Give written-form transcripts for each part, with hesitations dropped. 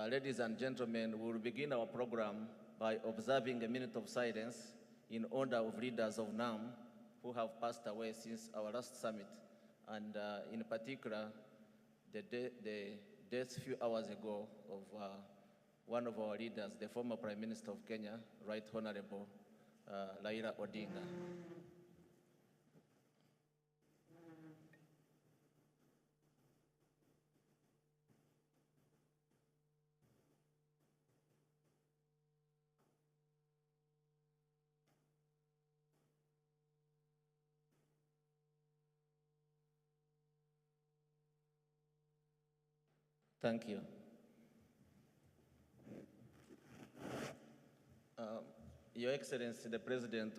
Ladies and gentlemen, we will begin our program by observing a minute of silence in honor of leaders of NAM who have passed away since our last summit, and in particular, the death a few hours ago of one of our leaders, the former Prime Minister of Kenya, Right Honorable Raila Odinga. Thank you. Your Excellency, the President,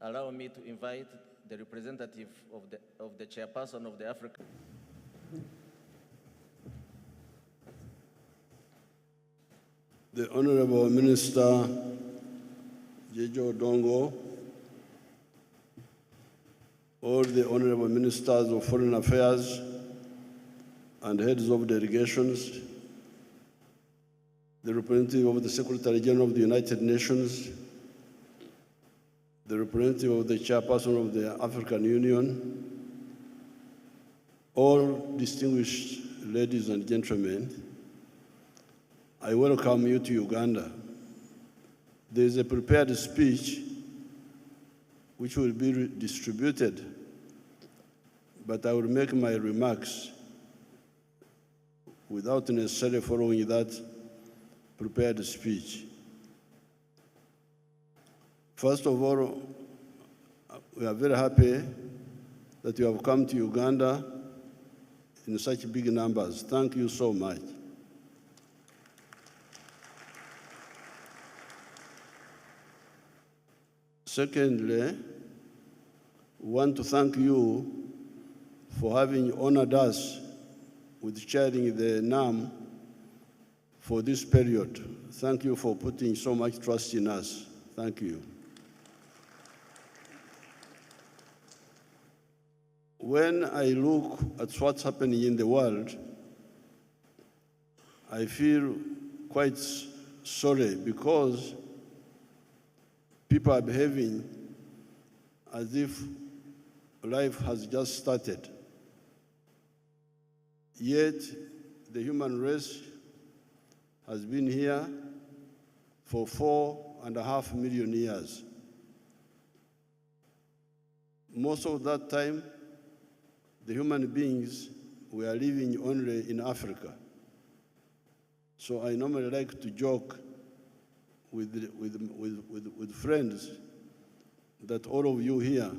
allow me to invite the representative of the chairperson of the African. The Honorable Minister, Jejo Odongo, all the Honorable Ministers of Foreign Affairs and heads of delegations, the representative of the Secretary General of the United Nations, the representative of the chairperson of the African Union, all distinguished ladies and gentlemen, I welcome you to Uganda. There is a prepared speech which will be distributed, but I will make my remarks without necessarily following that prepared speech. First of all, we are very happy that you have come to Uganda in such big numbers. Thank you so much. Secondly, we want to thank you for having honored us with chairing the NAM for this period. Thank you for putting so much trust in us. Thank you. When I look at what's happening in the world, I feel quite sorry because people are behaving as if life has just started. Yet, the human race has been here for 4.5 million years. Most of that time, the human beings were living only in Africa. So I normally like to joke with friends that all of you here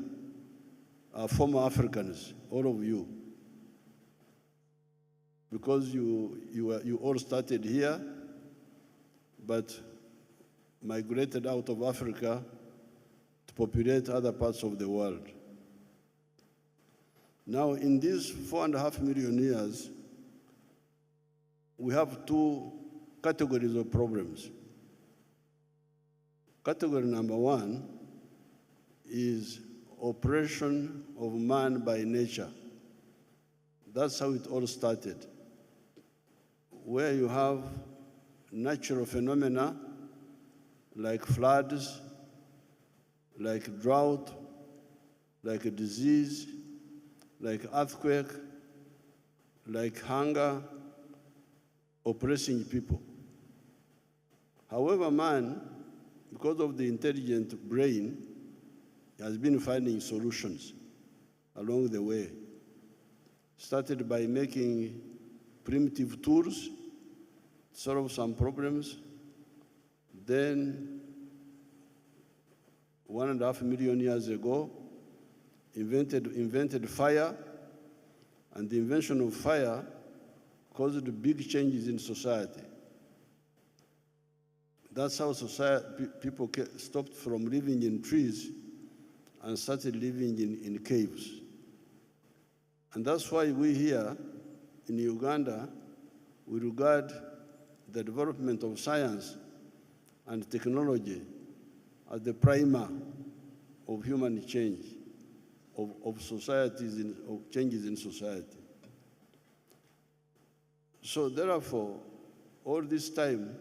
are former Africans, all of you. Because you all started here, but migrated out of Africa to populate other parts of the world. Now, in these 4.5 million years, we have two categories of problems. Category number one is oppression of man by nature. That's how it all started, where you have natural phenomena like floods, like drought, like a disease, like earthquake, like hunger, oppressing people. However, man, because of the intelligent brain, has been finding solutions along the way. Started by making primitive tools to solve some problems. Then, 1.5 million years ago, invented fire, and the invention of fire caused big changes in society. That's how people stopped from living in trees and started living in caves. And that's why we here in Uganda, we regard the development of science and technology as the primer of human change, of societies, of changes in society. So therefore, all this time,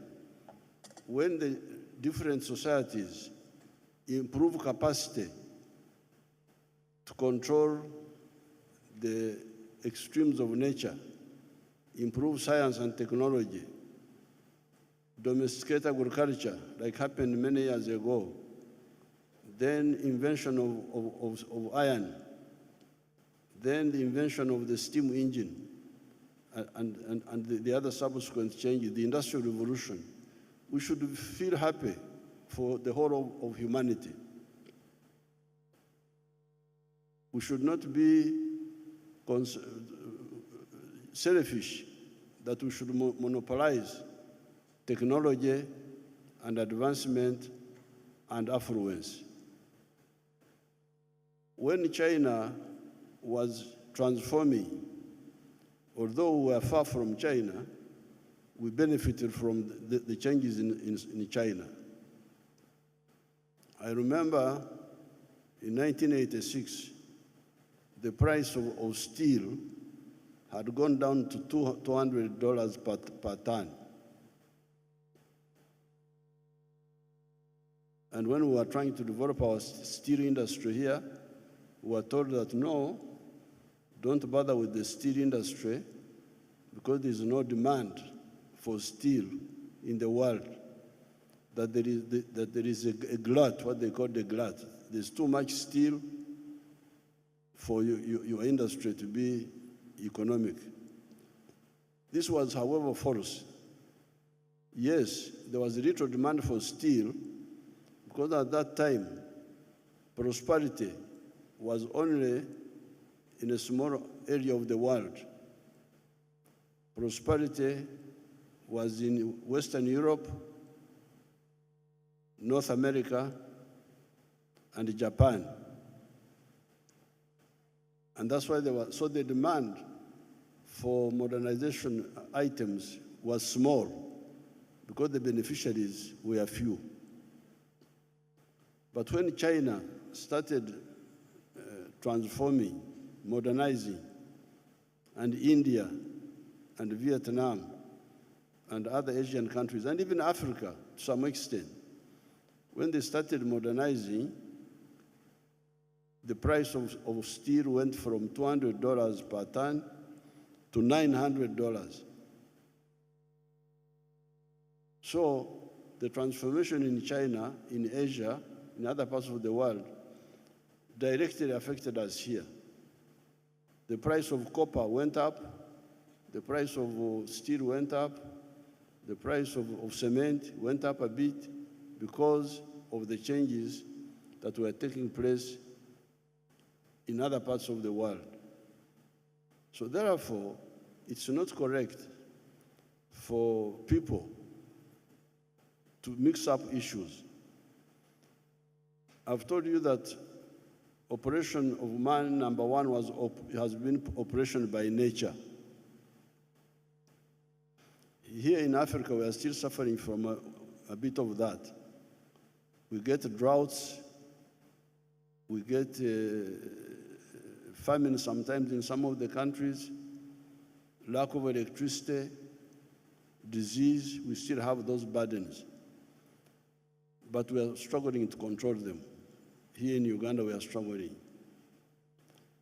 when the different societies improve capacity to control the extremes of nature, improve science and technology, domesticate agriculture, like happened many years ago, then invention of iron, then the invention of the steam engine, and the other subsequent changes, the Industrial Revolution, we should feel happy for the whole of humanity. We should not be selfish that we should monopolize technology and advancement and affluence. When China was transforming, although we are far from China, we benefited from the changes in China. I remember in 1986, the price of steel had gone down to $200 per ton. And when we were trying to develop our steel industry here, we were told that no, don't bother with the steel industry because there is no demand for steel in the world, that there is a glut, what they call the glut. There's too much steel for your industry to be economic. This was, however, false. Yes, there was little demand for steel because at that time, prosperity was only in a small area of the world. Prosperity was in Western Europe, North America, and Japan. And that's why so the demand for modernization items was small because the beneficiaries were few. But when China started transforming, modernizing, and India and Vietnam and other Asian countries, and even Africa to some extent, when they started modernizing, the price of steel went from $200 per ton to $900. So the transformation in China, in Asia, in other parts of the world, directly affected us here. The price of copper went up, the price of steel went up, the price of cement went up a bit because of the changes that were taking place in other parts of the world. So therefore, it's not correct for people to mix up issues. I've told you that operation of man number one has been operation by nature. Here in Africa, we are still suffering from a bit of that. We get droughts, we get famine sometimes in some of the countries, lack of electricity, disease, we still have those burdens. But we are struggling to control them. Here in Uganda, we are struggling.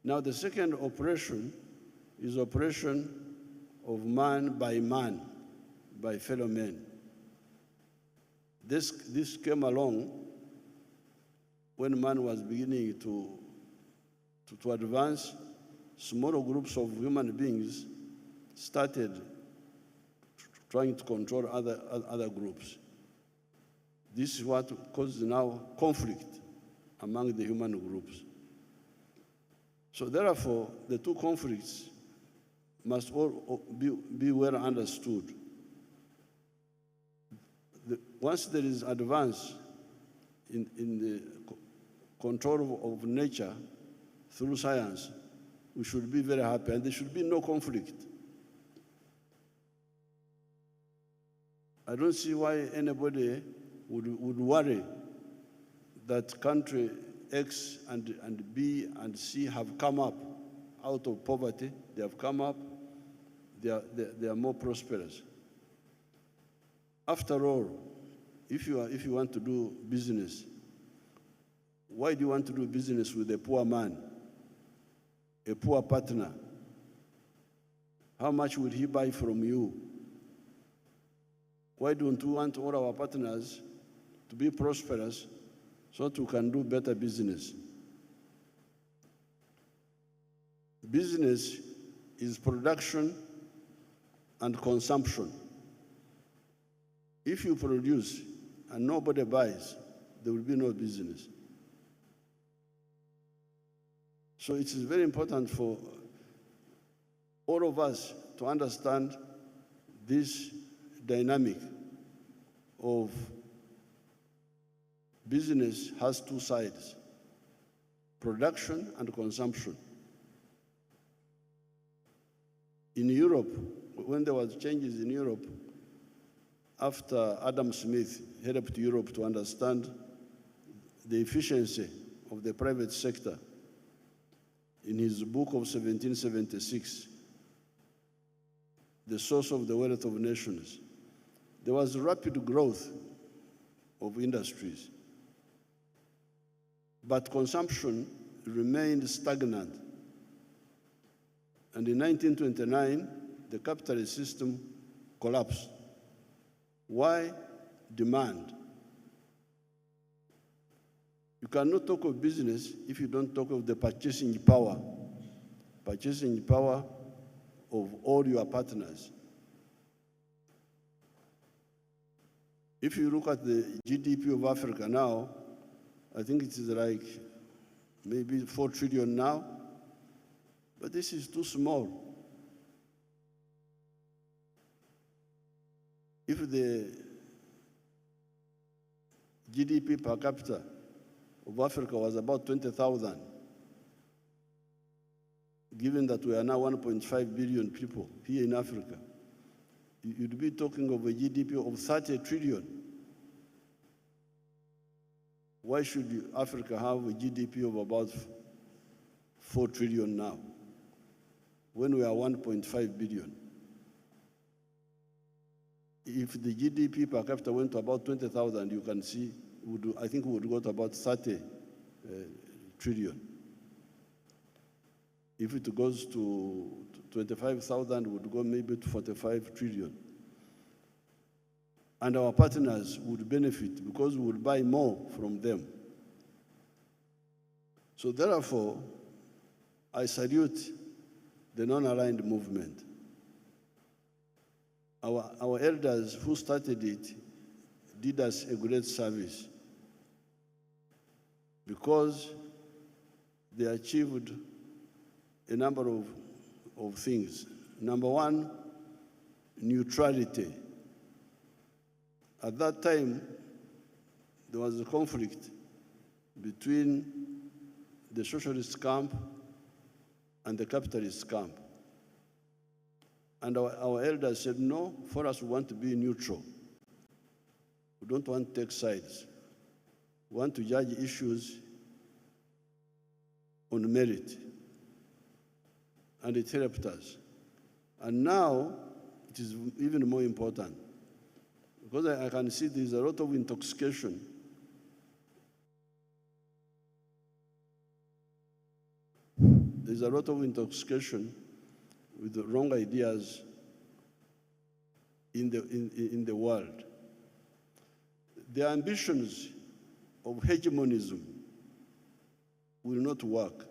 Now, the second operation is operation of man, by fellow men. This came along when man was beginning to advance. Smaller groups of human beings started trying to control other groups. This is what causes now conflict among the human groups. So therefore, the two conflicts must all be well understood. Once there is advance in the control of nature through science, we should be very happy, and there should be no conflict. I don't see why anybody would worry that country X and B and C have come up out of poverty. They have come up, they are more prosperous. After all, if you want to do business, why do you want to do business with a poor man, a poor partner? How much would he buy from you? Why don't we want all our partners to be prosperous so that we can do better business? Business is production and consumption. If you produce and nobody buys, there will be no business. So it is very important for all of us to understand this dynamic of business has two sides, production and consumption. In Europe, when there was changes in Europe, after Adam Smith helped Europe to understand the efficiency of the private sector, in his book of 1776, The Source of the Wealth of Nations, there was rapid growth of industries, but consumption remained stagnant. And in 1929, the capitalist system collapsed. Why? Demand. You cannot talk of business if you don't talk of the purchasing power of all your partners. If you look at the GDP of Africa now, I think it is like maybe 4 trillion now, but this is too small. If the GDP per capita of Africa was about 20,000, given that we are now 1.5 billion people here in Africa, you'd be talking of a GDP of 30 trillion. Why should Africa have a GDP of about 4 trillion now, when we are 1.5 billion? If the GDP per capita went to about 20,000, you can see, I think we would go to about 30 trillion. If it goes to 25,000, we would go maybe to 45 trillion. And our partners would benefit because we would buy more from them. So therefore, I salute the non-aligned movement. Our elders who started it did us a great service because they achieved a number of things. Number one, neutrality. At that time, there was a conflict between the socialist camp and the capitalist camp. And our elders said, no, for us, we want to be neutral. We don't want to take sides. We want to judge issues on merit. And it helped us. And now, it is even more important. Because I can see there's a lot of intoxication. There's a lot of intoxication with the wrong ideas in the world. The ambitions of hegemonism will not work.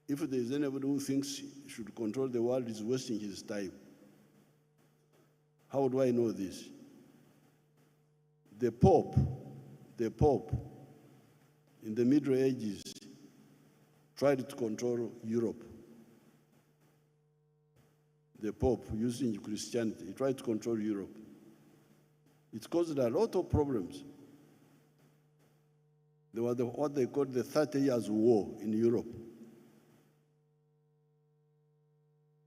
If there is anybody who thinks he should control the world, he's wasting his time. How do I know this? The Pope, in the Middle Ages, tried to control Europe. The Pope, using Christianity, he tried to control Europe. It caused a lot of problems. There was what they called the 30 Years' War in Europe.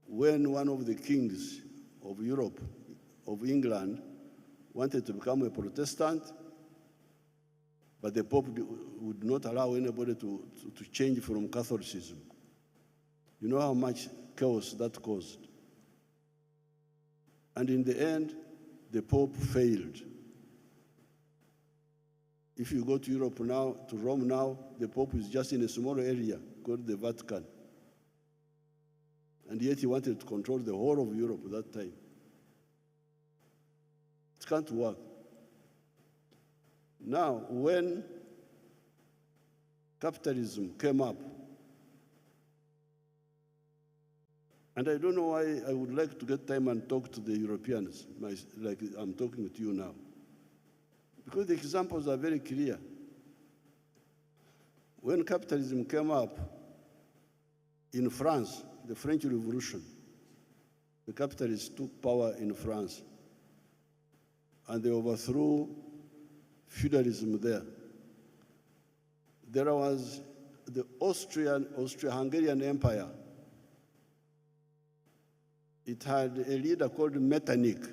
When one of the kings of Europe, of England, wanted to become a Protestant, but the Pope would not allow anybody to change from Catholicism. You know how much chaos that caused. And in the end, the Pope failed. If you go to Europe now, to Rome now, the Pope is just in a small area called the Vatican. And yet he wanted to control the whole of Europe at that time. It can't work. Now, when capitalism came up, and I don't know why I would like to get time and talk to the Europeans, like I'm talking to you now, because the examples are very clear. When capitalism came up in France, the French Revolution, the capitalists took power in France, and they overthrew feudalism there. There was the Austro-Hungarian Empire. It had a leader called Metternich.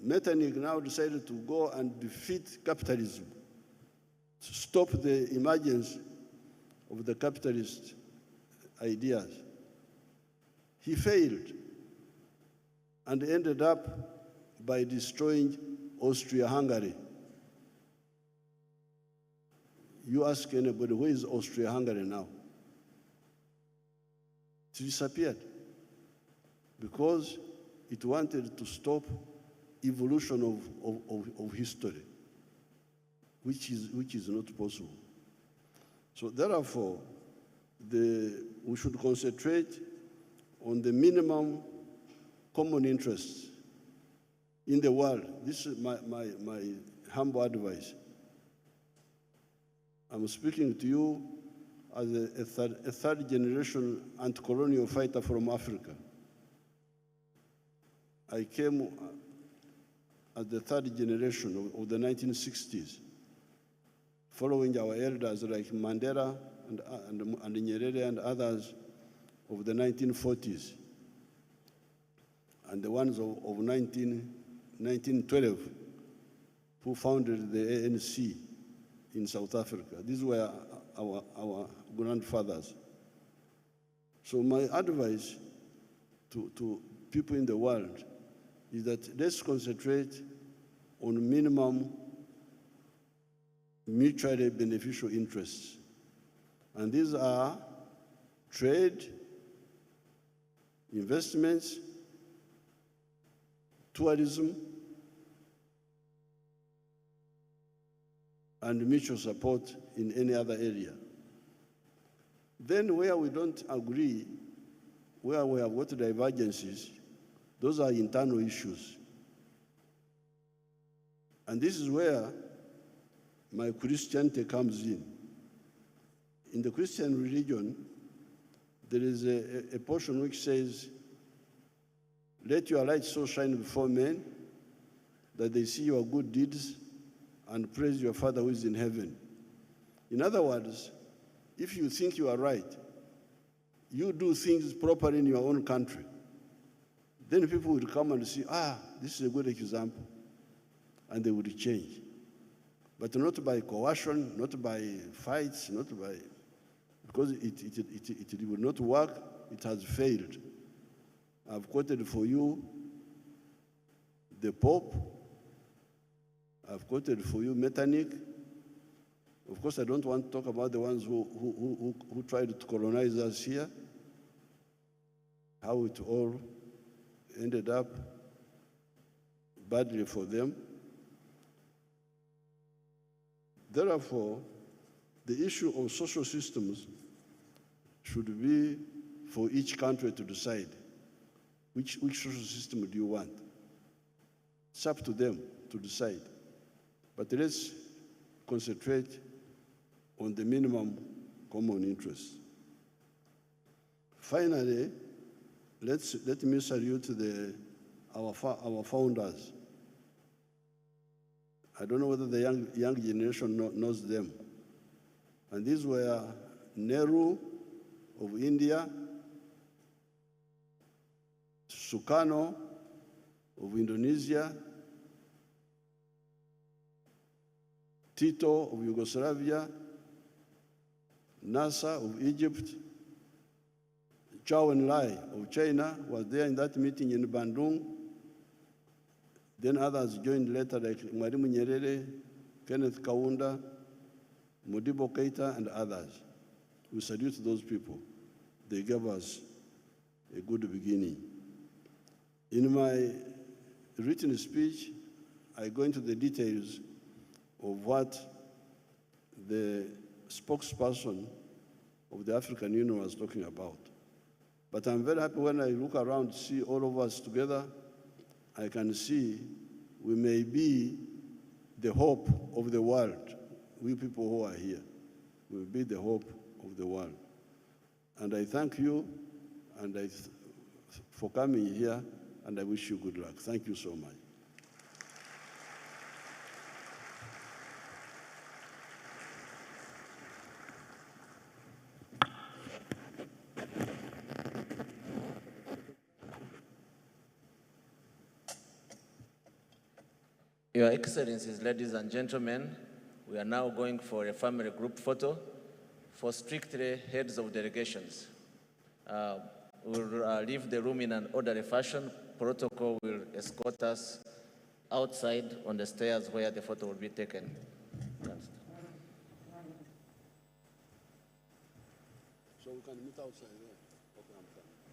Metternich now decided to go and defeat capitalism, to stop the emergence of the capitalist ideas. He failed and ended up by destroying Austria-Hungary. You ask anybody, where is Austria-Hungary now? It disappeared because it wanted to stop evolution of history, which is not possible. So therefore, we should concentrate on the minimum common interests in the world. This is my humble advice. I'm speaking to you as a third generation anti-colonial fighter from Africa. I came as the third generation of the 1960s, following our elders like Mandela and Nyerere and others of the 1940s, and the ones of 1912, who founded the ANC in South Africa. These were our grandfathers. So my advice to people in the world is that let's concentrate on minimum mutually beneficial interests. And these are trade, investments, tourism, and mutual support in any other area. Then where we don't agree, where we have got divergences, those are internal issues. And this is where my Christianity comes in. In the Christian religion, there is a portion which says, let your light so shine before men that they see your good deeds and praise your Father who is in heaven. In other words, if you think you are right, you do things properly in your own country, then people will come and see, this is a good example, and they will change. But not by coercion, not by fights, not by, because it will not work, it has failed. I've quoted for you the Pope, I've quoted for you Metternich. Of course, I don't want to talk about the ones who tried to colonize us here, how it all ended up badly for them. Therefore, the issue of social systems should be for each country to decide which social system do you want. It's up to them to decide. But let's concentrate on the minimum common interest. Finally, let me salute our founders. I don't know whether the young generation knows them. And these were Nehru of India, Sukarno of Indonesia, Tito of Yugoslavia, Nasser of Egypt, Zhou Enlai of China was there in that meeting in Bandung. Then others joined later, like Mwalimu Nyerere, Kenneth Kaunda, Modibo Keita, and others. We salute those people. They gave us a good beginning. In my written speech, I go into the details of what the spokesperson of the African Union was talking about. But I'm very happy when I look around to see all of us together. I can see we may be the hope of the world. We people who are here will be the hope of the world. And I thank you for coming here, and I wish you good luck. Thank you so much. Your Excellencies, ladies and gentlemen, we are now going for a family group photo for strictly heads of delegations. We'll leave the room in an orderly fashion. Protocol will escort us outside on the stairs where the photo will be taken. So we can meet outside there? Okay, I'm coming.